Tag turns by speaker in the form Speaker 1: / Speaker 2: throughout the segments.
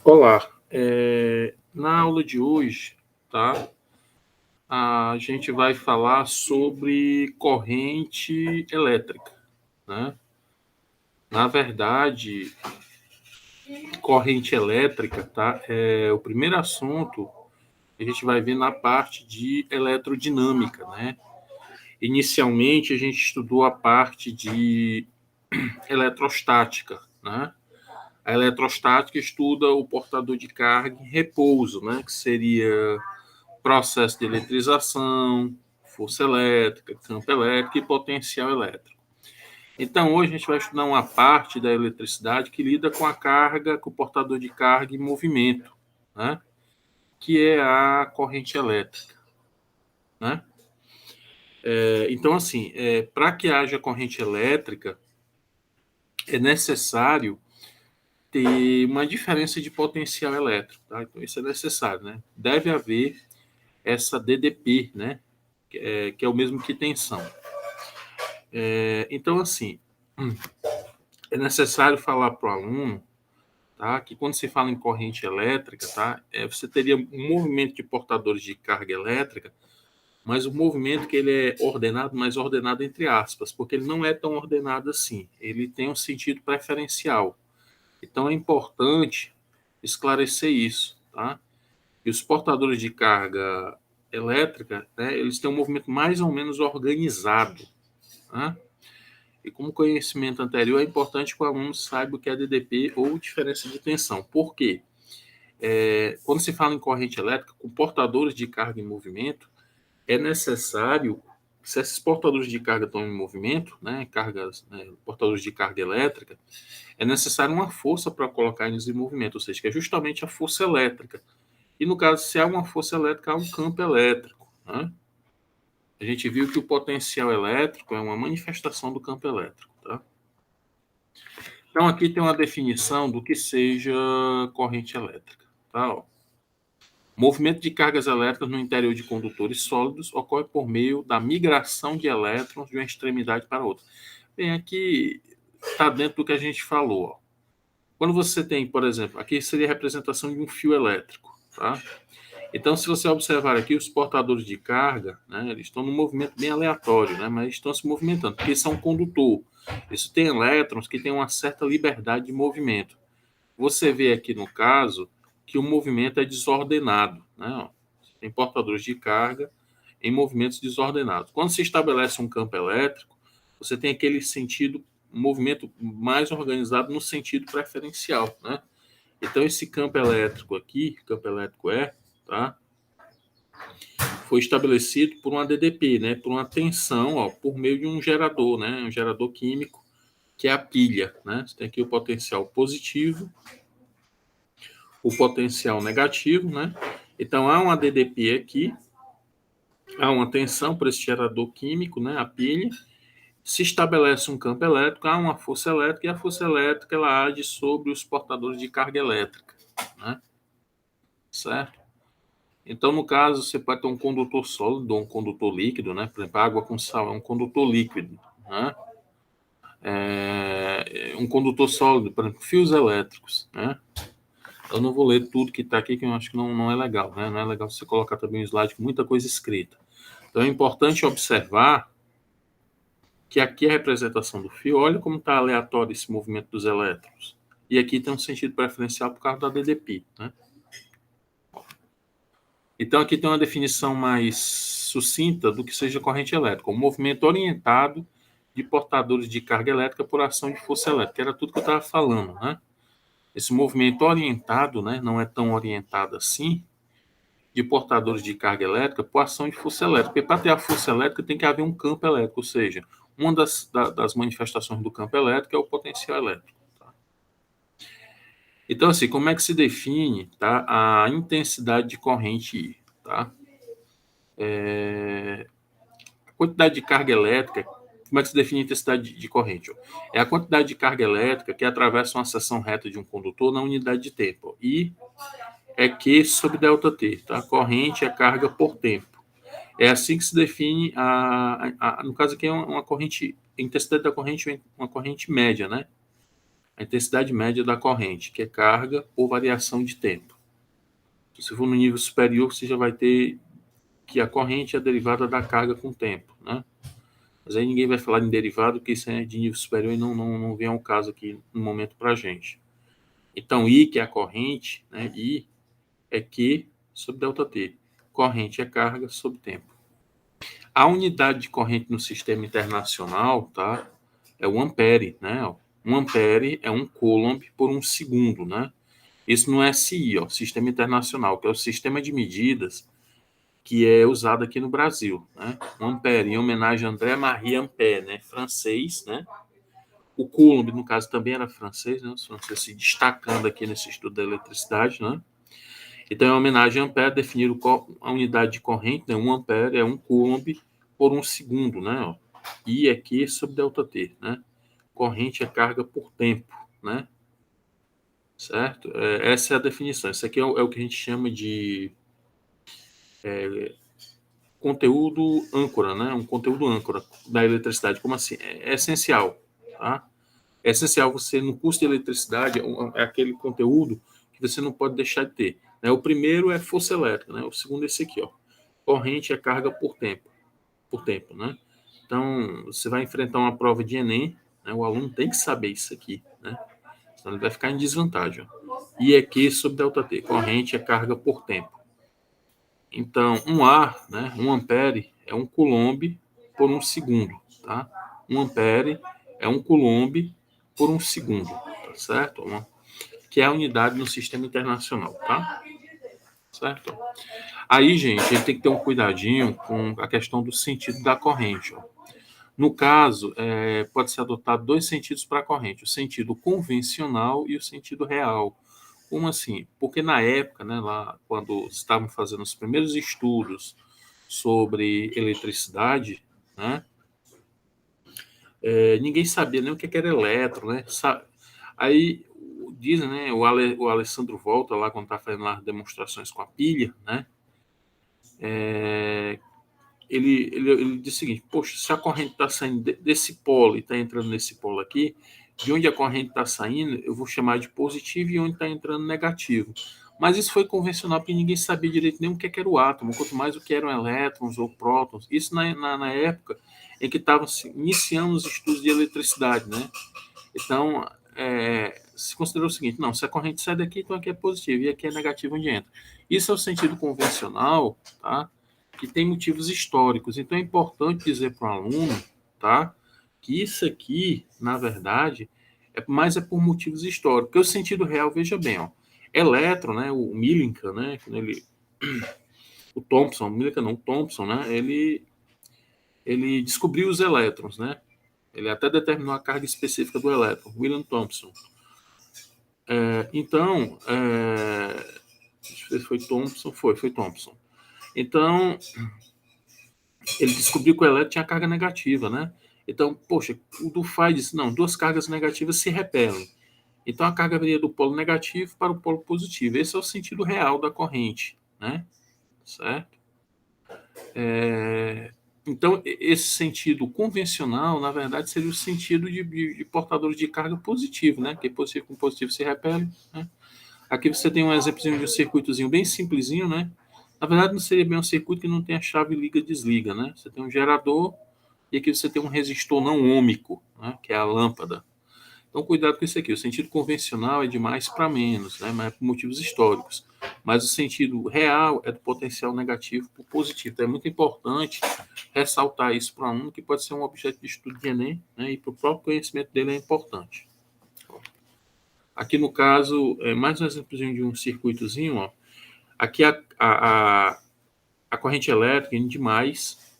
Speaker 1: Olá, na aula de hoje, tá? A gente vai falar sobre corrente elétrica, né? Na verdade, corrente elétrica, tá? É o primeiro assunto que a gente vai ver na parte de eletrodinâmica, né? Inicialmente, a gente estudou a parte de eletrostática, né? A eletrostática estuda o portador de carga em repouso, né? Que seria processo de eletrização, força elétrica, campo elétrico e potencial elétrico. Então, hoje a gente vai estudar uma parte da eletricidade que lida com a carga, com o portador de carga em movimento, né? Que é a corrente elétrica, né? Então, assim, para que haja corrente elétrica, é necessário ter uma diferença de potencial elétrico, tá? Então, isso é necessário, né? Deve haver essa DDP, né? Que é o mesmo que tensão. Então, assim, é necessário falar para o aluno, tá, que quando se fala em corrente elétrica, tá, você teria um movimento de portadores de carga elétrica, mas o movimento que ele é ordenado, mas ordenado entre aspas, porque ele não é tão ordenado assim. Ele tem um sentido preferencial. Então, é importante esclarecer isso, tá? E os portadores de carga elétrica, né, eles têm um movimento mais ou menos organizado, tá? E como conhecimento anterior, é importante que o aluno saiba o que é DDP ou diferença de tensão. Por quê? Quando se fala em corrente elétrica, com portadores de carga em movimento, é necessário, se esses portadores de carga estão em movimento, né, portadores de carga elétrica, é necessário uma força para colocar eles em movimento, ou seja, que é justamente a força elétrica. E no caso, se há uma força elétrica, há um campo elétrico, né? A gente viu que o potencial elétrico é uma manifestação do campo elétrico, tá? Então, aqui tem uma definição do que seja corrente elétrica. Tá? Ó. Movimento de cargas elétricas no interior de condutores sólidos ocorre por meio da migração de elétrons de uma extremidade para outra. Bem, aqui está dentro do que a gente falou. Ó. Quando você tem, por exemplo, aqui seria a representação de um fio elétrico. Tá? Então, se você observar aqui, os portadores de carga, né, eles estão num movimento bem aleatório, né, mas estão se movimentando, porque são um condutor. Isso tem elétrons que têm uma certa liberdade de movimento. Você vê aqui no caso que o movimento é desordenado, né? Tem portadores de carga em movimentos desordenados. Quando se estabelece um campo elétrico, você tem aquele sentido, um movimento mais organizado no sentido preferencial, né? Então esse campo elétrico aqui, campo elétrico tá? Foi estabelecido por uma DDP, né? Por uma tensão, ó, por meio de um gerador, né? Um gerador químico que é a pilha, né? Você tem aqui o potencial positivo, o potencial negativo, né? Então há uma DDP aqui, há uma tensão por esse gerador químico, né? A pilha. Se estabelece um campo elétrico, há uma força elétrica e a força elétrica ela age sobre os portadores de carga elétrica, né? Certo? Então, no caso, você pode ter um condutor sólido ou um condutor líquido, né? Por exemplo, água com sal é um condutor líquido, né? Um condutor sólido, por exemplo, fios elétricos, né? Eu não vou ler tudo que está aqui, que eu acho que não é legal, né? Não é legal você colocar também um slide com muita coisa escrita. Então, é importante observar que aqui é a representação do fio, olha como está aleatório esse movimento dos elétrons. E aqui tem um sentido preferencial por causa da DDP, né? Então, aqui tem uma definição mais sucinta do que seja corrente elétrica. Um movimento orientado de portadores de carga elétrica por ação de força elétrica. Era tudo que eu estava falando, né? Esse movimento orientado, né, não é tão orientado assim, de portadores de carga elétrica por ação de força elétrica. Porque para ter a força elétrica tem que haver um campo elétrico, ou seja, uma das manifestações do campo elétrico é o potencial elétrico. Tá? Então, assim, como é que se define, tá, a intensidade de corrente I? Tá? A quantidade de carga elétrica, como é que se define a intensidade de corrente? Ó? É a quantidade de carga elétrica que atravessa uma seção reta de um condutor na unidade de tempo. Ó. I é Q sobre ΔT. Tá? Corrente é carga por tempo. É assim que se define, no caso aqui é uma corrente, a intensidade da corrente é uma corrente média, né? a intensidade média da corrente, que é carga ou variação de tempo. Se for no nível superior, você já vai ter que a corrente é derivada da carga com o tempo, né? Mas aí ninguém vai falar em derivado, porque isso é de nível superior e não vem ao caso aqui no momento para a gente. Então, I, que é a corrente, né? I é Q sobre ΔT. Corrente é carga sobre tempo. A unidade de corrente no sistema internacional, tá? É o ampere, né? Um ampere é um coulomb por um segundo, né? Isso no SI, ó, Sistema Internacional, que é o sistema de medidas que é usado aqui no Brasil, né? Um ampere, em homenagem a André-Marie Ampère, né? Francês, né? O Coulomb, no caso, também era francês, né? Os franceses se destacando aqui nesse estudo da eletricidade, né? Então, em homenagem a Ampère, definir a unidade de corrente, né? Um ampere é um Coulomb por um segundo, né? I é Q sobre ΔT, né? Corrente é carga por tempo, né? Certo? Essa é a definição. Isso aqui é o que a gente chama de conteúdo âncora, né? Um conteúdo âncora da eletricidade. Como assim? É essencial, tá? É essencial você, no curso de eletricidade, é aquele conteúdo que você não pode deixar de ter, né? O primeiro é força elétrica, né? O segundo é esse aqui, ó. Corrente é carga por tempo, né? Então, você vai enfrentar uma prova de Enem, né? O aluno tem que saber isso aqui, né? Senão ele vai ficar em desvantagem. I é Q sobre ΔT. Corrente é carga por tempo. Então, um A, né, um ampere, é um coulomb por um segundo, tá? Um ampere é um coulomb por um segundo, tá certo? Que é a unidade no sistema internacional, tá? Certo? Aí, gente, a gente tem que ter um cuidadinho com a questão do sentido da corrente, ó. No caso, pode ser adotado dois sentidos para a corrente, o sentido convencional e o sentido real. Como assim? Porque na época, né, lá quando estavam fazendo os primeiros estudos sobre eletricidade, né, ninguém sabia nem o que era elétron, né? Aí dizem, né, o Alessandro Volta lá quando está fazendo lá demonstrações com a pilha, né, ele diz o seguinte: poxa, se a corrente está saindo desse polo e está entrando nesse polo aqui, de onde a corrente está saindo, eu vou chamar de positivo e onde está entrando negativo. Mas isso foi convencional porque ninguém sabia direito nem o que era o átomo, quanto mais o que eram elétrons ou prótons. Isso na época em que estavam iniciando os estudos de eletricidade, né? Então, se considerou o seguinte: não, se a corrente sai daqui, então aqui é positivo e aqui é negativo onde entra. Isso é o sentido convencional, tá? Que tem motivos históricos. Então, é importante dizer para o aluno, tá? Que isso aqui, na verdade, é por motivos históricos. Porque o sentido real, veja bem, ó, elétron, né? O Millikan, né? O Thomson, Millikan não, o Thomson, né? Ele descobriu os elétrons, né? Ele até determinou a carga específica do elétron, William Thomson. Então, deixa eu ver se foi Thomson. Foi Thomson. Então, ele descobriu que o elétron tinha carga negativa, né? Então, poxa, o Dufay disse, não, duas cargas negativas se repelem. Então, a carga viria do polo negativo para o polo positivo. Esse é o sentido real da corrente, né? Certo? Então, esse sentido convencional, na verdade, seria o sentido de portadores de carga positivo, né? Que positivo com positivo se repele, né? Aqui você tem um exemplozinho de um circuitozinho bem simplesinho, né? Na verdade, não seria bem um circuito que não tem a chave liga-desliga, né? Você tem um gerador e aqui você tem um resistor não ôhmico, né? Que é a lâmpada. Então, cuidado com isso aqui. O sentido convencional é de mais para menos, né? Mas é por motivos históricos. Mas o sentido real é do potencial negativo para o positivo. Então, é muito importante ressaltar isso para o aluno, que pode ser um objeto de estudo de Enem, né? E para o próprio conhecimento dele é importante. Aqui no caso, mais um exemplozinho de um circuitozinho, ó. Aqui a corrente elétrica indo de mais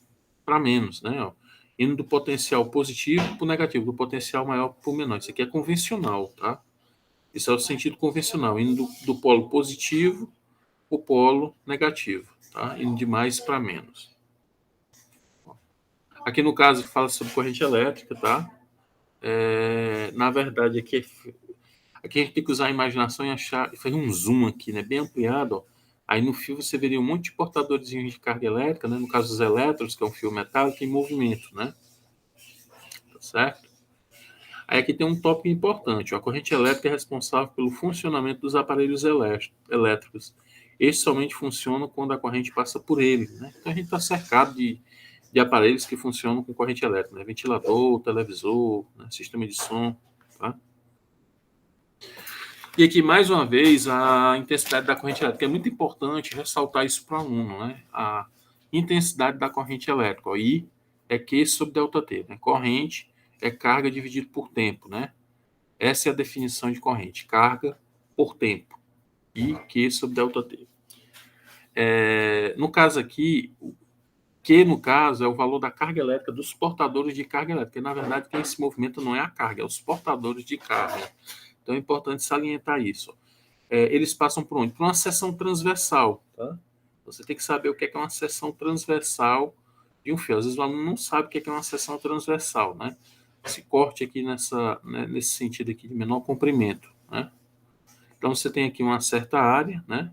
Speaker 1: para menos, né? Ó. Indo do potencial positivo para o negativo, do potencial maior para o menor. Isso aqui é convencional, tá? Isso é o sentido convencional, indo do polo positivo para o polo negativo, tá? Indo de mais para menos. Aqui no caso fala sobre corrente elétrica, tá? Na verdade, aqui a gente tem que usar a imaginação e achar, fazer um zoom aqui, né? Bem ampliado, ó. Aí no fio você veria um monte de portadores de carga elétrica, né? No caso dos elétrons, que é um fio metálico, em movimento, né? Tá certo? Aí aqui tem um tópico importante. A corrente elétrica é responsável pelo funcionamento dos aparelhos elétricos. Estes somente funcionam quando a corrente passa por ele, né? Então a gente está cercado de aparelhos que funcionam com corrente elétrica, né? Ventilador, televisor, né? Sistema de som, tá? E aqui, mais uma vez, a intensidade da corrente elétrica. É muito importante ressaltar isso para o aluno, né? A intensidade da corrente elétrica. Ó, I é Q sobre ΔT, né? Corrente é carga dividido por tempo, né? Essa é a definição de corrente. Carga por tempo. I, Q sobre ΔT. No caso aqui, Q, no caso, é o valor da carga elétrica dos portadores de carga elétrica. E, na verdade, quem se movimenta não é a carga, é os portadores de carga. Então, é importante salientar isso. Eles passam por onde? Por uma seção transversal. Tá? Você tem que saber o que é uma seção transversal de um fio. Às vezes o aluno não sabe o que é uma seção transversal, né? Esse corte aqui nesse sentido aqui de menor comprimento, né? Então você tem aqui uma certa área, né?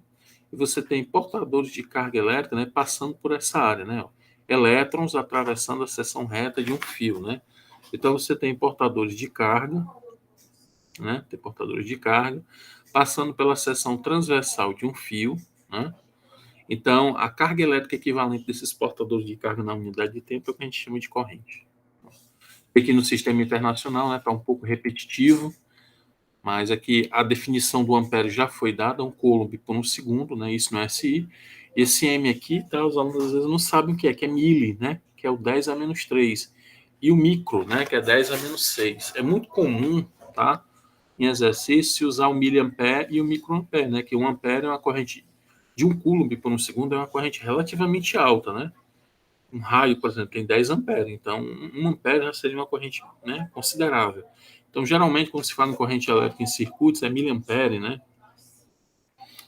Speaker 1: E você tem portadores de carga elétrica, né? Passando por essa área, né? Elétrons atravessando a seção reta de um fio, né? Então você tem portadores de carga, né? Tem portadores de carga passando pela seção transversal de um fio, né? Então, a carga elétrica equivalente desses portadores de carga na unidade de tempo é o que a gente chama de corrente. Aqui no sistema internacional, né, está um pouco repetitivo, mas aqui a definição do ampere já foi dada, 1 coulomb por 1 segundo, né, isso no SI. Esse M aqui, tá, os alunos às vezes não sabem o que é milli, né, que é o 10 a menos 3. E o micro, né, que é 10 a menos 6. É muito comum, tá, em exercício, usar o miliampere e o microampere, né, que 1 ampere é uma corrente de 1 coulomb por 1 segundo, é uma corrente relativamente alta, né? Um raio, por exemplo, tem 10 amperes, então 1 ampere já seria uma corrente, né, considerável. Então, geralmente, quando se fala em corrente elétrica em circuitos, é miliampere, né?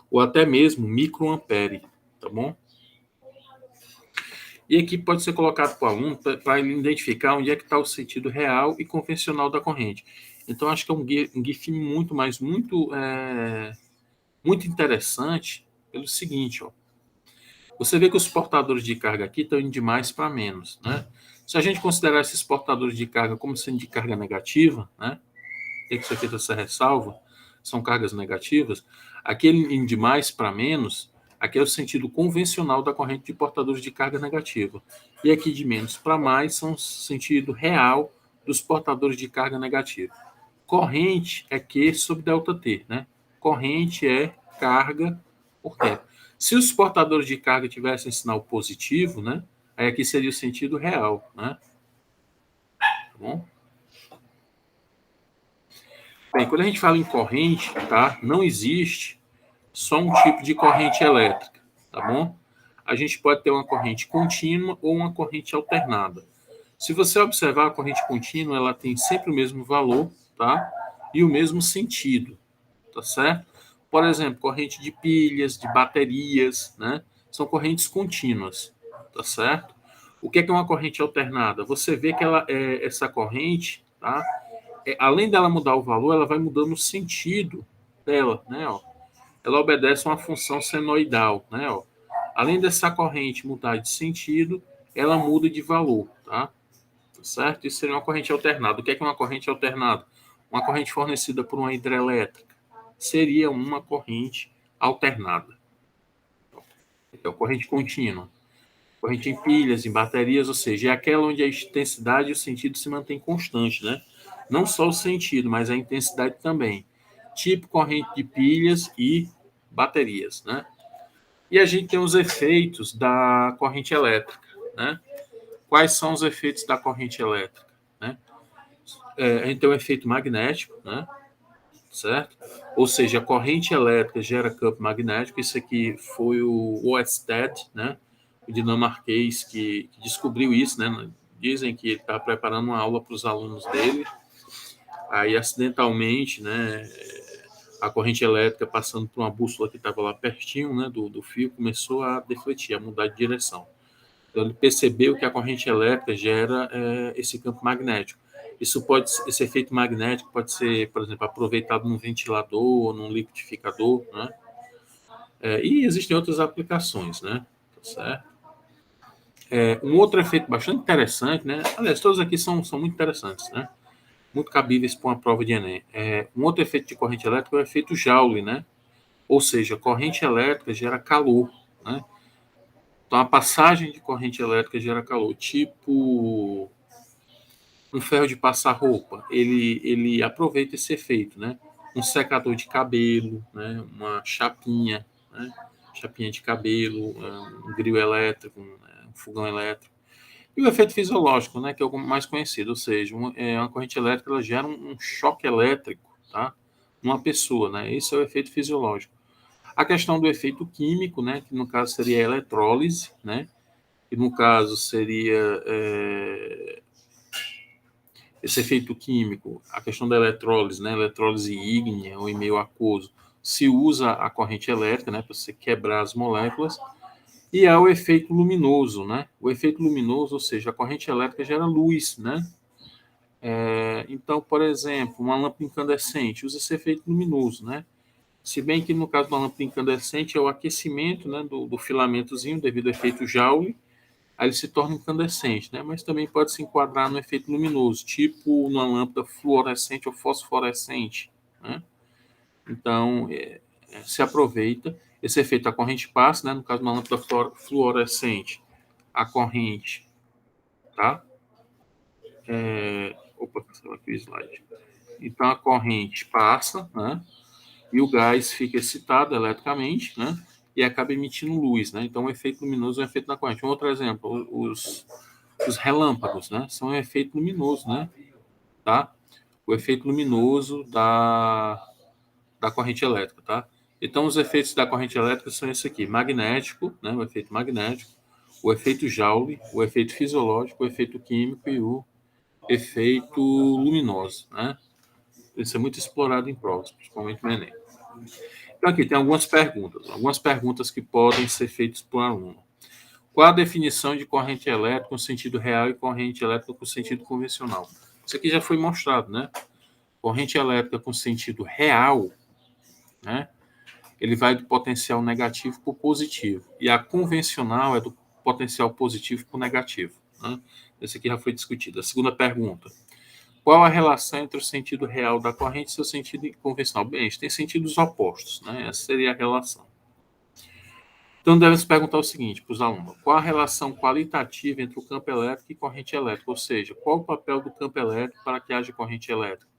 Speaker 1: Ou até mesmo microampere, tá bom? E aqui pode ser colocado para o aluno para ele identificar onde é que está o sentido real e convencional da corrente. Então, acho que é um GIF muito interessante pelo seguinte, ó. Você vê que os portadores de carga aqui estão indo de mais para menos, né? Se a gente considerar esses portadores de carga como sendo de carga negativa, né? Tem que ser feita essa ressalva, são cargas negativas. Aquele indo de mais para menos, aqui é o sentido convencional da corrente de portadores de carga negativa. E aqui de menos para mais são o sentido real dos portadores de carga negativa. Corrente é Q sobre ΔT, né? Corrente é carga por tempo. Se os portadores de carga tivessem sinal positivo, né? Aí aqui seria o sentido real, né? Tá bom? Bem, quando a gente fala em corrente, tá? Não existe só um tipo de corrente elétrica, tá bom? A gente pode ter uma corrente contínua ou uma corrente alternada. Se você observar a corrente contínua, ela tem sempre o mesmo valor, tá? E o mesmo sentido, tá certo? Por exemplo, corrente de pilhas, de baterias, né? São correntes contínuas, tá certo? O que é uma corrente alternada? Você vê que essa corrente, tá? Além dela mudar o valor, ela vai mudando o sentido dela, né? Ó. Ela obedece a uma função senoidal, né? Ó. Além dessa corrente mudar de sentido, ela muda de valor, tá? Certo? Isso seria uma corrente alternada. O que é uma corrente alternada? Uma corrente fornecida por uma hidrelétrica seria uma corrente alternada. É a corrente contínua. Corrente em pilhas, em baterias, ou seja, é aquela onde a intensidade e o sentido se mantém constante, né? Não só o sentido, mas a intensidade também. Tipo corrente de pilhas e baterias, né? E a gente tem os efeitos da corrente elétrica, né? Quais são os efeitos da corrente elétrica, né? A gente tem um efeito magnético, né? Certo? Ou seja, a corrente elétrica gera campo magnético. Isso aqui foi o Oersted, né? O dinamarquês que descobriu isso, né? Dizem que ele está preparando uma aula para os alunos dele. Aí, acidentalmente, né? A corrente elétrica passando por uma bússola que estava lá pertinho, né? Do fio, começou a defletir, a mudar de direção. Então, ele percebeu que a corrente elétrica gera esse campo magnético. Esse efeito magnético pode ser, por exemplo, aproveitado num ventilador ou num liquidificador, né? E existem outras aplicações, né? Tá certo? Um outro efeito bastante interessante, né? Aliás, todos aqui são muito interessantes, né? muito cabíveis para uma prova de Enem. Um outro efeito de corrente elétrica é o efeito Joule, né? Ou seja, a corrente elétrica gera calor, né? Então, a passagem de corrente elétrica gera calor, tipo um ferro de passar roupa, ele aproveita esse efeito, né? Um secador de cabelo, né? Uma chapinha, né? Chapinha de cabelo, um grill elétrico, um fogão elétrico. E o efeito fisiológico, né? Que é o mais conhecido, ou seja, uma corrente elétrica ela gera um choque elétrico, tá? Numa pessoa, né? Esse é o efeito fisiológico. A questão do efeito químico, né? Que no caso seria a eletrólise, né? Que no caso seria esse efeito químico, a questão da eletrólise, né, eletrólise ígnea ou em meio aquoso, se usa a corrente elétrica, né, para você quebrar as moléculas, e há o efeito luminoso, né? O efeito luminoso, ou seja, a corrente elétrica gera luz, né? Então, por exemplo, uma lâmpada incandescente usa esse efeito luminoso, né? Se bem que no caso da lâmpada incandescente é o aquecimento, né, do filamentozinho devido ao efeito Joule, aí ele se torna incandescente, né? Mas também pode se enquadrar no efeito luminoso, tipo numa lâmpada fluorescente ou fosforescente, né? Então, se aproveita esse efeito, a corrente passa, né? No caso de uma lâmpada fluorescente, a corrente, tá? Opa, cancela aqui o slide. Então, a corrente passa, né? E o gás fica excitado eletricamente, né? E acaba emitindo luz, né? Então, o efeito luminoso é um efeito na corrente. Um outro exemplo, os relâmpagos, né? São um efeito luminoso, né? Tá? O efeito luminoso da corrente elétrica, tá? Então, os efeitos da corrente elétrica são esse aqui: magnético, né? O efeito magnético, o efeito Joule, o efeito fisiológico, o efeito químico e o efeito luminoso, né? Isso é muito explorado em provas, principalmente no Enem. Então, aqui tem algumas perguntas que podem ser feitas por um aluno. Qual a definição de corrente elétrica com sentido real e corrente elétrica com sentido convencional? Isso aqui já foi mostrado, né? Corrente elétrica com sentido real, né? Ele vai do potencial negativo para o positivo. E a convencional é do potencial positivo para o negativo, né? Esse aqui já foi discutido. A segunda pergunta. Qual a relação entre o sentido real da corrente e seu sentido convencional? Bem, a gente tem sentidos opostos, né? Essa seria a relação. Então, deve-se perguntar o seguinte para os alunos: qual a relação qualitativa entre o campo elétrico e corrente elétrica? Ou seja, qual o papel do campo elétrico para que haja corrente elétrica?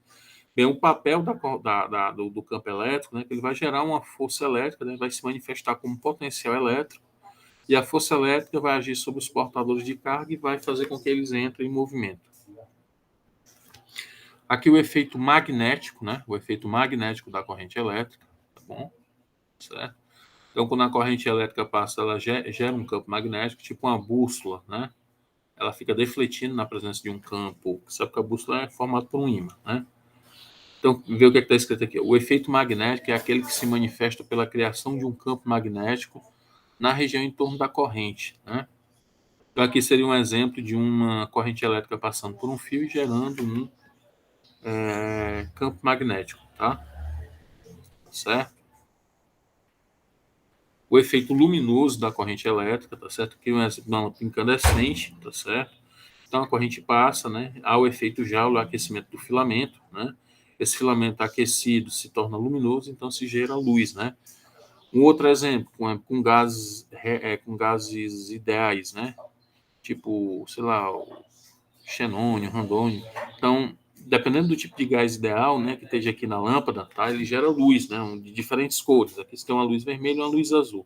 Speaker 1: Bem, o papel do campo elétrico, né, que ele vai gerar uma força elétrica, né, vai se manifestar como potencial elétrico, e a força elétrica vai agir sobre os portadores de carga e vai fazer com que eles entrem em movimento. Aqui o efeito magnético, né, o efeito magnético da corrente elétrica, tá bom? Certo? Então, quando a corrente elétrica passa, ela gera um campo magnético, tipo uma bússola, né? Ela fica defletindo na presença de um campo. Sabe que a bússola é formada por um ímã, né? Então, vê o que está escrito aqui. O efeito magnético é aquele que se manifesta pela criação de um campo magnético na região em torno da corrente, né? Então, aqui seria um exemplo de uma corrente elétrica passando por um fio e gerando um campo magnético, tá? Certo? O efeito luminoso da corrente elétrica, tá certo? Aqui é um exemplo de uma lâmpada incandescente, tá certo? Então a corrente passa, né? Há o efeito Joule, o aquecimento do filamento, né? Esse filamento aquecido se torna luminoso, então se gera luz, né? Um outro exemplo, com gases ideais, né? Tipo, sei lá, o xenônio, randônio. Então, dependendo do tipo de gás ideal, né, que esteja aqui na lâmpada, tá? Ele gera luz, né? De diferentes cores. Aqui você tem uma luz vermelha e uma luz azul.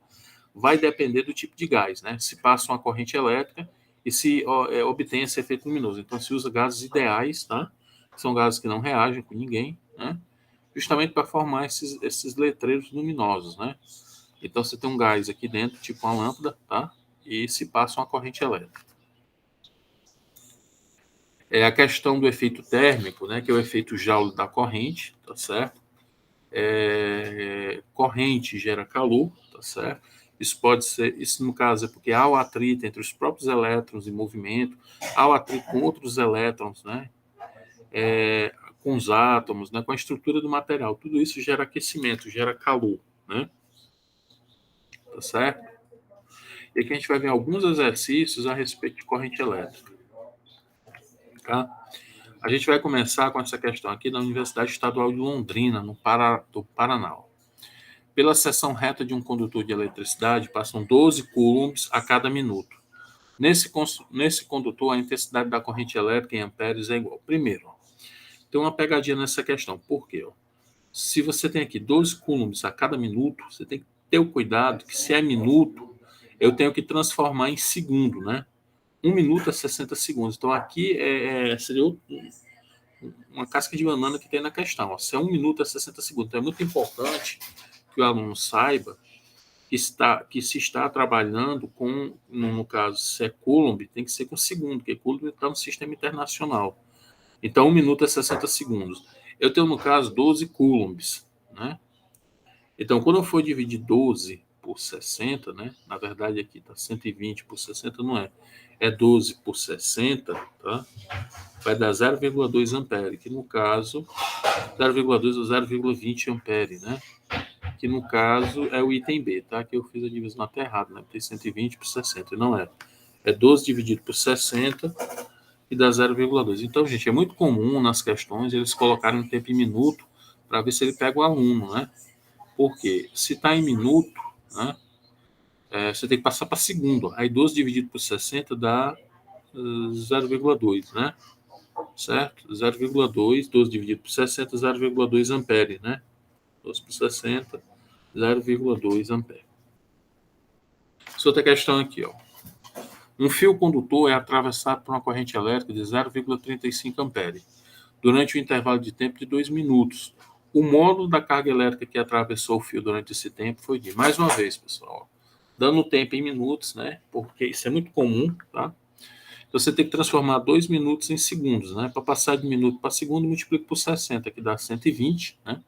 Speaker 1: Vai depender do tipo de gás, né? Se passa uma corrente elétrica e se obtém esse efeito luminoso. Então, se usa gases ideais, tá? São gases que não reagem com ninguém, né? Justamente para formar esses letreiros luminosos, né? Então, você tem um gás aqui dentro, tipo uma lâmpada, tá? E se passa uma corrente elétrica. A questão do efeito térmico, né? Que é o efeito Joule da corrente, tá certo? Corrente gera calor, tá certo? Isso no caso é porque há o atrito entre os próprios elétrons em movimento, há o atrito com outros elétrons, né? Com os átomos, né? Com a estrutura do material. Tudo isso gera aquecimento, gera calor, né? Tá certo? E aqui a gente vai ver alguns exercícios a respeito de corrente elétrica, tá? A gente vai começar com essa questão aqui da Universidade Estadual de Londrina, no Paraná. Pela seção reta de um condutor de eletricidade, passam 12 coulombs a cada minuto. Nesse condutor, a intensidade da corrente elétrica em amperes é igual. Primeiro, tem uma pegadinha nessa questão. Por quê? Se você tem aqui 12 coulombs a cada minuto, você tem que ter o cuidado que, se é minuto, eu tenho que transformar em segundo, né? 1 minuto é 60 segundos. Então, aqui seria uma casca de banana que tem na questão. Se é 1 minuto é 60 segundos. Então, é muito importante que o aluno saiba que se está trabalhando com, no caso, se é Coulomb, tem que ser com segundo, porque Coulomb está no sistema internacional. Então, 1 minuto é 60 segundos. Eu tenho, no caso, 12 coulombs, né? Então, quando eu for dividir 12 por 60, né? Na verdade, aqui está 120 por 60, não é. É 12 por 60, tá? Vai dar 0,2 ampere, que no caso, 0,2 ou 0,20 ampere, né? Que no caso é o item B, tá? Que eu fiz a divisão até errada, né? Tem 120 por 60, não é. É 12 dividido por 60 e dá 0,2. Então, gente, é muito comum nas questões eles colocarem o tempo em minuto para ver se ele pega o aluno, né? Porque se está em minuto, né? Você tem que passar para segundo. Aí 12 dividido por 60 dá 0,2, né? Certo? 0,2, 12 dividido por 60, 0,2 ampere, né? 12 por 60, 0,2 ampere. Essa outra questão aqui, ó. Um fio condutor é atravessado por uma corrente elétrica de 0,35 ampere durante um intervalo de tempo de 2 minutos. O módulo da carga elétrica que atravessou o fio durante esse tempo foi de, mais uma vez, pessoal, dando o tempo em minutos, né? Porque isso é muito comum, tá? Então, você tem que transformar 2 minutos em segundos, né? Para passar de minuto para segundo, multiplico por 60, que dá 120, né?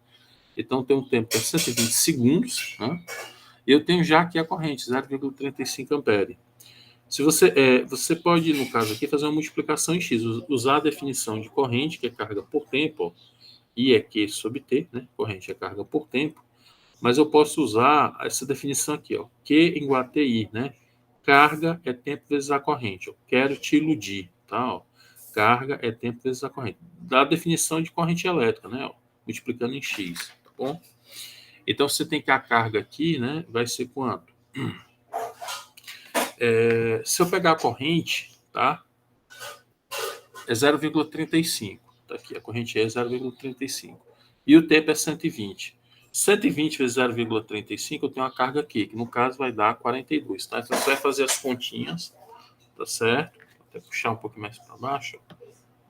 Speaker 1: Então, tem um tempo de 120 segundos, né? E eu tenho já aqui a corrente, 0,35 ampere. Se você pode, no caso aqui, fazer uma multiplicação em x, usar a definição de corrente, que é carga por tempo, ó, I é Q sobre T, né? Corrente é carga por tempo, mas eu posso usar essa definição aqui, ó, Q igual a TI, né? Carga é tempo vezes a corrente, ó. Quero te iludir, tá? Ó. Carga é tempo vezes a corrente. Da definição de corrente elétrica, né? Ó, multiplicando em x, tá bom? Então, você tem que a carga aqui, né? Vai ser quanto? Se eu pegar a corrente, tá? É 0,35. Tá aqui, a corrente é 0,35. E o tempo é 120. 120 vezes 0,35, eu tenho uma carga aqui, que no caso vai dar 42, tá? Então, você vai fazer as continhas, tá certo? Vou até puxar um pouquinho mais para baixo.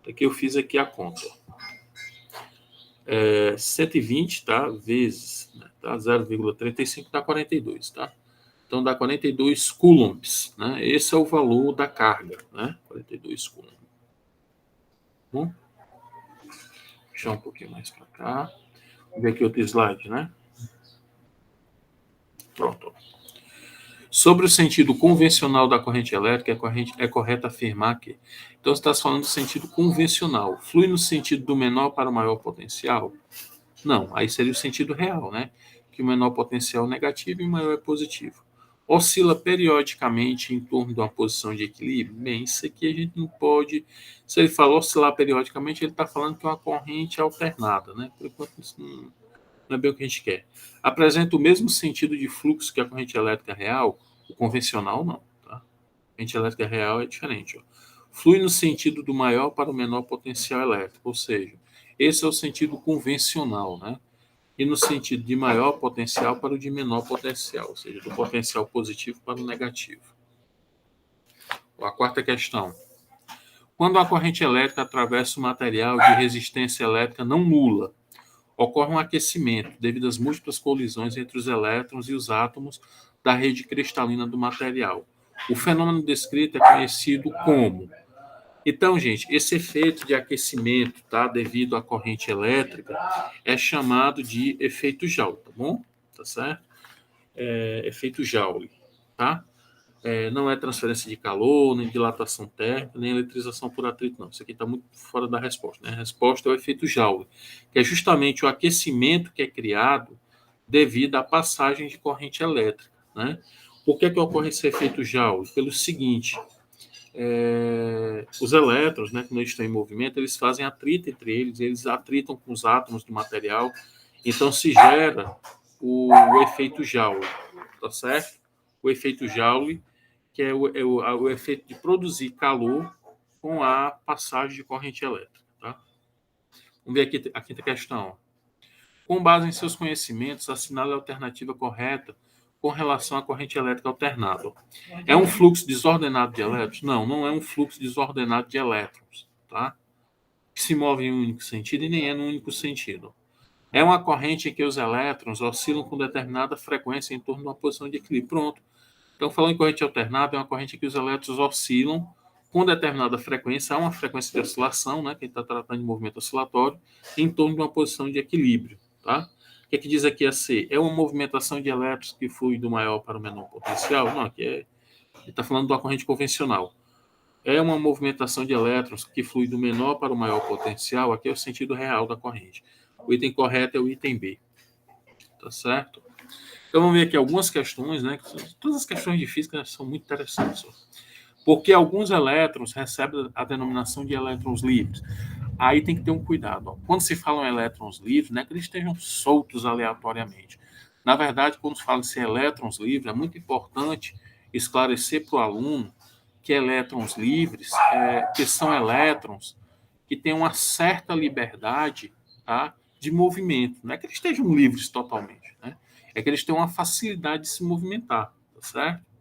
Speaker 1: Aqui eu fiz aqui a conta. 120, tá? Vezes, né, tá? 0,35 dá 42, tá? Então, dá 42 coulombs, né? Esse é o valor da carga, né? 42 coulombs. Bom, puxar um pouquinho mais para cá. Vamos ver aqui outro slide, né? Pronto. Sobre o sentido convencional da corrente elétrica, é correto afirmar que... Então, você está falando do sentido convencional. Flui no sentido do menor para o maior potencial? Não, aí seria o sentido real, né? Que o menor potencial é negativo e o maior é positivo. Oscila periodicamente em torno de uma posição de equilíbrio? Bem, isso aqui a gente não pode... Se ele fala oscilar periodicamente, ele está falando que é uma corrente alternada, né? Por enquanto, isso não é bem o que a gente quer. Apresenta o mesmo sentido de fluxo que a corrente elétrica real, o convencional não, tá? A corrente elétrica real é diferente, ó. Flui no sentido do maior para o menor potencial elétrico, ou seja, esse é o sentido convencional, né? E no sentido de maior potencial para o de menor potencial, ou seja, do potencial positivo para o negativo. A quarta questão. Quando a corrente elétrica atravessa o material de resistência elétrica não nula, ocorre um aquecimento devido às múltiplas colisões entre os elétrons e os átomos da rede cristalina do material. O fenômeno descrito é conhecido como... Então, gente, esse efeito de aquecimento, tá, devido à corrente elétrica, é chamado de efeito Joule, tá bom? Tá certo? Efeito Joule, tá? Não é transferência de calor, nem dilatação térmica, nem eletrização por atrito, não. Isso aqui está muito fora da resposta, né? A resposta é o efeito Joule, que é justamente o aquecimento que é criado devido à passagem de corrente elétrica, né? Por que ocorre esse efeito Joule? Pelo seguinte, os elétrons, né, quando eles estão em movimento, eles fazem atrito entre eles atritam com os átomos do material, então se gera o efeito Joule, tá certo? O efeito Joule, que é o efeito de produzir calor com a passagem de corrente elétrica, tá? Vamos ver aqui a quinta questão. Com base em seus conhecimentos, assinale a alternativa correta com relação à corrente elétrica alternada. É um fluxo desordenado de elétrons? Não, não é um fluxo desordenado de elétrons, tá? Que se move em um único sentido e nem é no único sentido. É uma corrente em que os elétrons oscilam com determinada frequência em torno de uma posição de equilíbrio. Pronto. Então, falando em corrente alternada, é uma corrente em que os elétrons oscilam com determinada frequência, há uma frequência de oscilação, né, que está tratando de movimento oscilatório, em torno de uma posição de equilíbrio. Tá? O que, é que diz aqui a C? É uma movimentação de elétrons que flui do maior para o menor potencial? Não, aqui ele está falando de uma corrente convencional. É uma movimentação de elétrons que flui do menor para o maior potencial? Aqui é o sentido real da corrente. O item correto é o item B. Tá certo? Então vamos ver aqui algumas questões, né? Todas as questões de física são muito interessantes. Porque alguns elétrons recebem a denominação de elétrons livres. Aí tem que ter um cuidado. Ó. Quando se fala em elétrons livres, não é que eles estejam soltos aleatoriamente. Na verdade, quando se fala em elétrons livres, é muito importante esclarecer para o aluno que elétrons livres que são elétrons que têm uma certa liberdade, tá, de movimento. Não é que eles estejam livres totalmente, né? É que eles têm uma facilidade de se movimentar, tá certo?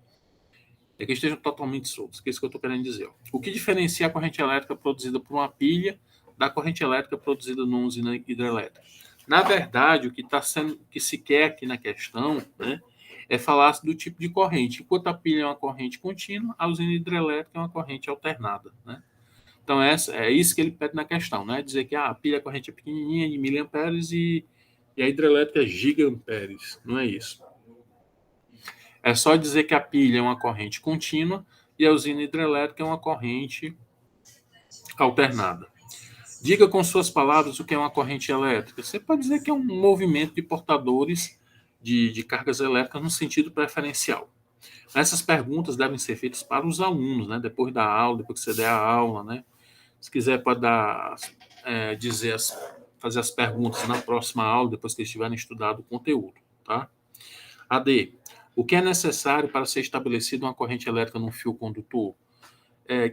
Speaker 1: É que eles estejam totalmente soltos, que é isso que eu estou querendo dizer. Ó. O que diferencia a corrente elétrica produzida por uma pilha da corrente elétrica produzida numa usina hidrelétrica? Na verdade, o que está sendo, que se quer aqui na questão, né, é falar do tipo de corrente. Enquanto a pilha é uma corrente contínua, a usina hidrelétrica é uma corrente alternada, né? Então, é isso que ele pede na questão, né? Dizer que a pilha a corrente é pequenininha, de miliamperes, e a hidrelétrica é gigaamperes. Não é isso. É só dizer que a pilha é uma corrente contínua e a usina hidrelétrica é uma corrente alternada. Diga com suas palavras o que é uma corrente elétrica. Você pode dizer que é um movimento de portadores de cargas elétricas no sentido preferencial. Essas perguntas devem ser feitas para os alunos, né? Depois da aula, depois que você der a aula, né? Se quiser, pode fazer as perguntas na próxima aula, depois que eles tiverem estudado o conteúdo, tá? AD. O que é necessário para ser estabelecida uma corrente elétrica num fio condutor?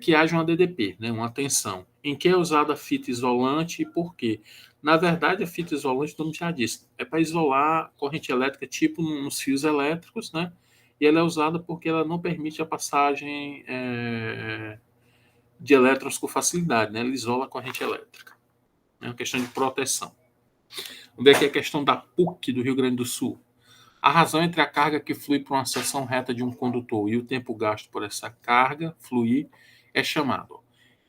Speaker 1: Que haja uma DDP, né, uma tensão. Em que é usada a fita isolante e por quê? Na verdade, a fita isolante, o nome já disse, é para isolar corrente elétrica tipo nos fios elétricos, né? E ela é usada porque ela não permite a passagem de elétrons com facilidade, né? Ela isola a corrente elétrica. É uma questão de proteção. Vamos ver aqui a questão da PUC do Rio Grande do Sul. A razão entre a carga que flui por uma seção reta de um condutor e o tempo gasto por essa carga fluir é chamado.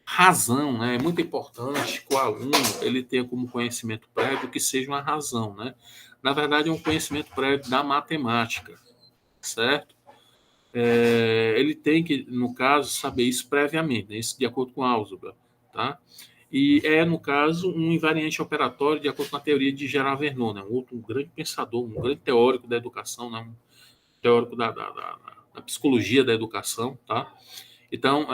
Speaker 1: Razão, né? É muito importante que o aluno ele tenha como conhecimento prévio que seja uma razão, né? Na verdade, é um conhecimento prévio da matemática, certo? Ele tem que, no caso, saber isso previamente, né? Isso de acordo com a álgebra, tá? E no caso, um invariante operatório de acordo com a teoria de Gerard Vernon, né? Um grande pensador, um grande teórico da educação, né? Um teórico da psicologia da educação, tá? Então,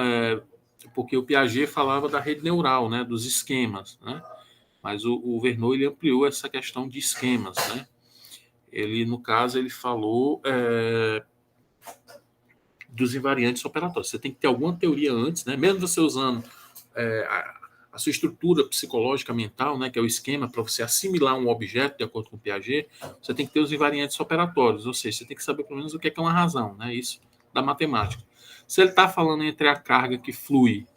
Speaker 1: porque o Piaget falava da rede neural, né? Dos esquemas, né? Mas o Vernon, ele ampliou essa questão de esquemas, né? Ele, no caso, ele falou dos invariantes operatórios. Você tem que ter alguma teoria antes, né? Mesmo você usando a sua estrutura psicológica mental, né, que é o esquema para você assimilar um objeto, de acordo com o Piaget, você tem que ter os invariantes operatórios, ou seja, você tem que saber pelo menos o que é uma razão, né? Isso da matemática. Se ele está falando entre a carga que flui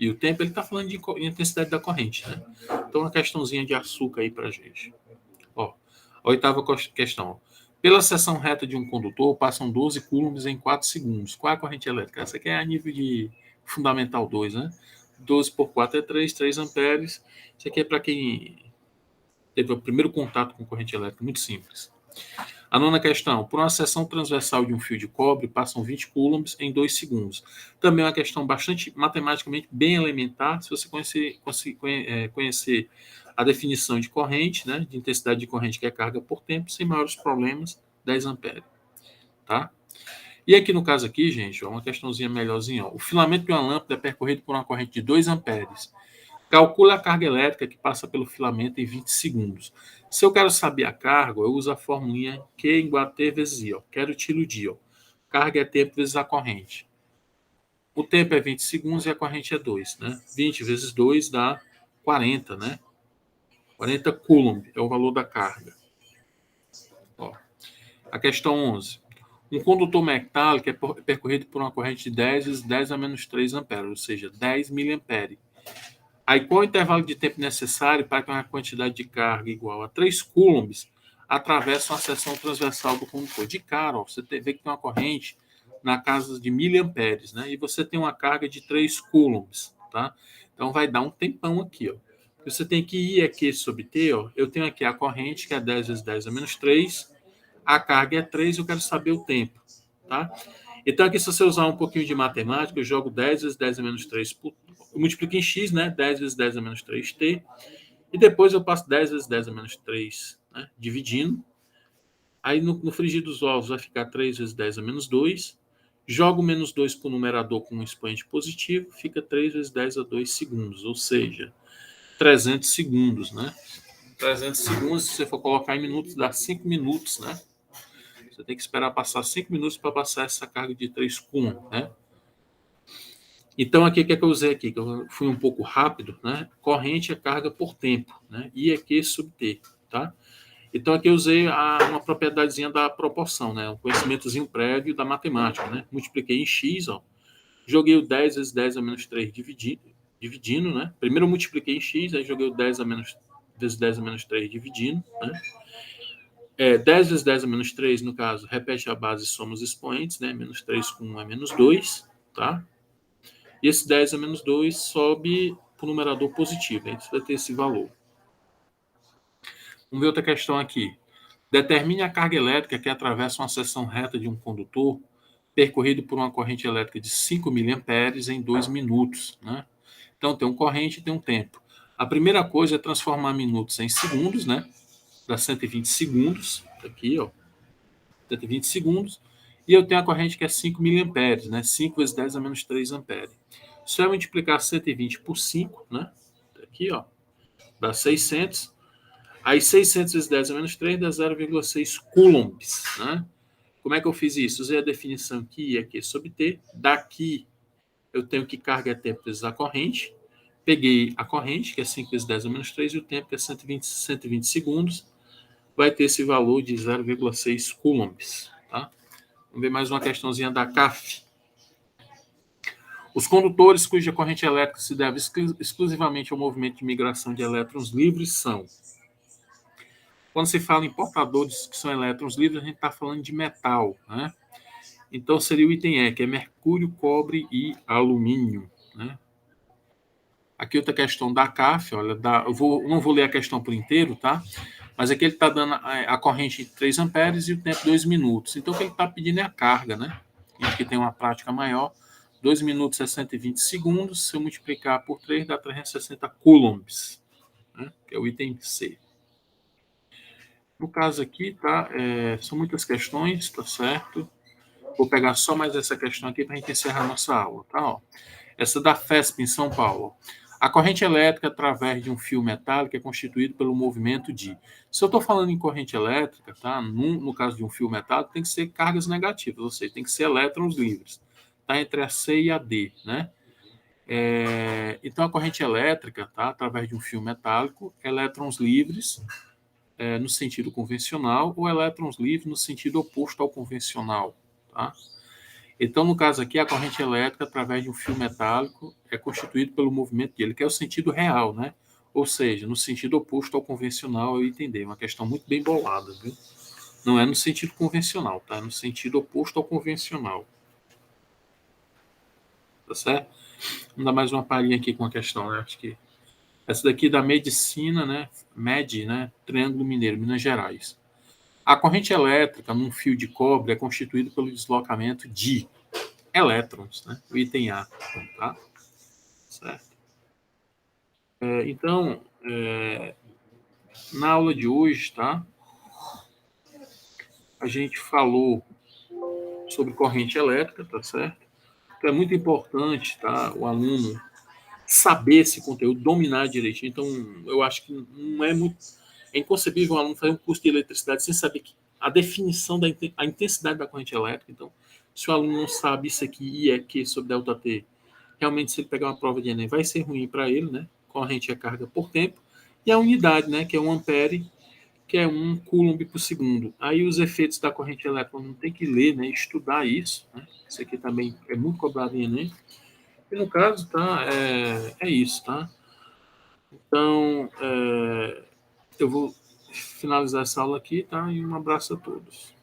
Speaker 1: e o tempo, ele está falando de intensidade da corrente, né? Então, uma questãozinha de açúcar aí para a gente. Ó, a oitava questão. Pela seção reta de um condutor, passam 12 coulombs em 4 segundos. Qual é a corrente elétrica? Essa aqui é a nível de Fundamental 2, né? 12 por 4 é 3 amperes. Isso aqui é para quem teve o primeiro contato com corrente elétrica, muito simples. A nona questão. Por uma seção transversal de um fio de cobre, passam 20 coulombs em 2 segundos. Também é uma questão bastante matematicamente bem elementar, se você conhecer a definição de corrente, né, de intensidade de corrente, que é carga por tempo, sem maiores problemas, 10 amperes. Tá? E aqui no caso aqui, gente, ó, uma questãozinha melhorzinha. Ó. O filamento de uma lâmpada é percorrido por uma corrente de 2 amperes. Calcule a carga elétrica que passa pelo filamento em 20 segundos. Se eu quero saber a carga, eu uso a formulinha Q igual a T vezes I. Ó. Quero tiro de I. Ó. Carga é tempo vezes a corrente. O tempo é 20 segundos e a corrente é 2. Né? 20 vezes 2 dá 40, né? 40 coulomb é o valor da carga. Ó. A questão 11. Um condutor metálico é percorrido por uma corrente de 10 vezes 10 a menos 3 amperes, ou seja, 10 miliamperes. Aí, qual o intervalo de tempo necessário para que uma quantidade de carga igual a 3 coulombs atravesse uma seção transversal do condutor? De cara, ó, você vê que tem uma corrente na casa de miliamperes, né? E você tem uma carga de 3 coulombs, tá? Então, vai dar um tempão aqui, ó. Você tem que ir aqui sobre T, ó. Eu tenho aqui a corrente, que é 10 vezes 10 a menos 3. A carga é 3, eu quero saber o tempo, tá? Então, aqui, se você usar um pouquinho de matemática, eu jogo 10 vezes 10 a menos 3 por... Eu multiplico em x, né? 10 vezes 10 a menos 3t. E depois eu passo 10 vezes 10 a menos 3, né? Dividindo. Aí, no frigir dos ovos, vai ficar 3 vezes 10 a menos 2. Jogo menos 2 para o numerador com um expoente positivo. Fica 3 vezes 10 a 2 segundos. Ou seja, 300 segundos, né? 300 segundos, se você for colocar em minutos, dá 5 minutos, né? Você tem que esperar passar 5 minutos para passar essa carga de 3 coulomb, né? Então, aqui, o que é que eu usei aqui? Que eu fui um pouco rápido, né? Corrente é carga por tempo, né? I é Q sub T, tá? Então, aqui eu usei uma propriedadezinha da proporção, né? Um conhecimentozinho prévio da matemática, né? Multipliquei em X, ó. Joguei o 10 vezes 10 a menos 3 dividindo, né? Primeiro eu multipliquei em X, aí joguei o 10 a menos, vezes 10 a menos 3 dividindo, né? 10 vezes 10 a menos 3, no caso, repete a base e soma os expoentes, né? Menos 3 com 1 é menos 2, tá? E esse 10 a menos 2 sobe para o numerador positivo, né? Você vai ter esse valor. Vamos ver outra questão aqui. Determine a carga elétrica que atravessa uma seção reta de um condutor percorrido por uma corrente elétrica de 5 miliamperes em 2 minutos, né? Então, tem uma corrente e tem um tempo. A primeira coisa é transformar minutos em segundos, né? Dá 120 segundos, aqui, ó. 120 segundos. E eu tenho a corrente que é 5 miliamperes, né? 5 vezes 10 a menos 3 amperes. Se eu multiplicar 120 por 5, né? Aqui, ó, dá 600. Aí 600 vezes 10 a menos 3 dá 0,6 coulombs, né? Como é que eu fiz isso? Usei a definição que I é Q sobre T. Daqui eu tenho que carga é tempo vezes a corrente. Peguei a corrente, que é 5 vezes 10 a menos 3, e o tempo, que é 120 segundos. Vai ter esse valor de 0,6 coulombs, tá? Vamos ver mais uma questãozinha da CAF. Os condutores cuja corrente elétrica se deve exclusivamente ao movimento de migração de elétrons livres são... Quando se fala em portadores que são elétrons livres, a gente está falando de metal, né? Então, seria o item E, que é mercúrio, cobre e alumínio, né? Aqui outra questão da CAF, olha, não vou ler a questão por inteiro, tá? Mas aqui ele está dando a corrente de 3 amperes e o tempo 2 minutos. Então, o que ele está pedindo é a carga, né? A gente que tem uma prática maior, 2 minutos é 120 segundos. Se eu multiplicar por 3, dá 360 coulombs, né? Que é o item C. No caso aqui, tá? São muitas questões, tá certo? Vou pegar só mais essa questão aqui para a gente encerrar a nossa aula, tá? Ó. Essa da FESP em São Paulo. A corrente elétrica através de um fio metálico é constituído pelo movimento de... Se eu estou falando em corrente elétrica, tá? No caso de um fio metálico, tem que ser cargas negativas, ou seja, tem que ser elétrons livres, tá? Entre a C e a D, né? Então, a corrente elétrica, tá? Através de um fio metálico, elétrons livres no sentido convencional ou elétrons livres no sentido oposto ao convencional, tá? Então, no caso aqui, a corrente elétrica, através de um fio metálico, é constituído pelo movimento dele, que é o sentido real, né? Ou seja, no sentido oposto ao convencional, eu entendi. Uma questão muito bem bolada, viu? Não é no sentido convencional, tá? É no sentido oposto ao convencional. Tá certo? Vamos dar mais uma palhinha aqui com a questão, né? Acho que essa daqui é da medicina, né? MED, né? Triângulo Mineiro, Minas Gerais. A corrente elétrica num fio de cobre é constituída pelo deslocamento de elétrons, né? O item A, tá? Certo? Então, na aula de hoje, tá? A gente falou sobre corrente elétrica, tá certo? Então é muito importante, tá, o aluno saber esse conteúdo, dominar direitinho. Então, eu acho que não é muito. É inconcebível um aluno fazer um curso de eletricidade sem saber a definição da a intensidade da corrente elétrica. Então, se o aluno não sabe isso aqui e é que sobre delta T, realmente, se ele pegar uma prova de Enem, vai ser ruim para ele, né? Corrente é carga por tempo. E a unidade, né? Que é 1 ampere, que é 1 coulomb por segundo. Aí os efeitos da corrente elétrica não tem que ler, né? Estudar isso, né? Isso aqui também é muito cobrado em Enem. E no caso, tá? É isso, tá? Então, eu vou finalizar essa aula aqui, tá? E um abraço a todos.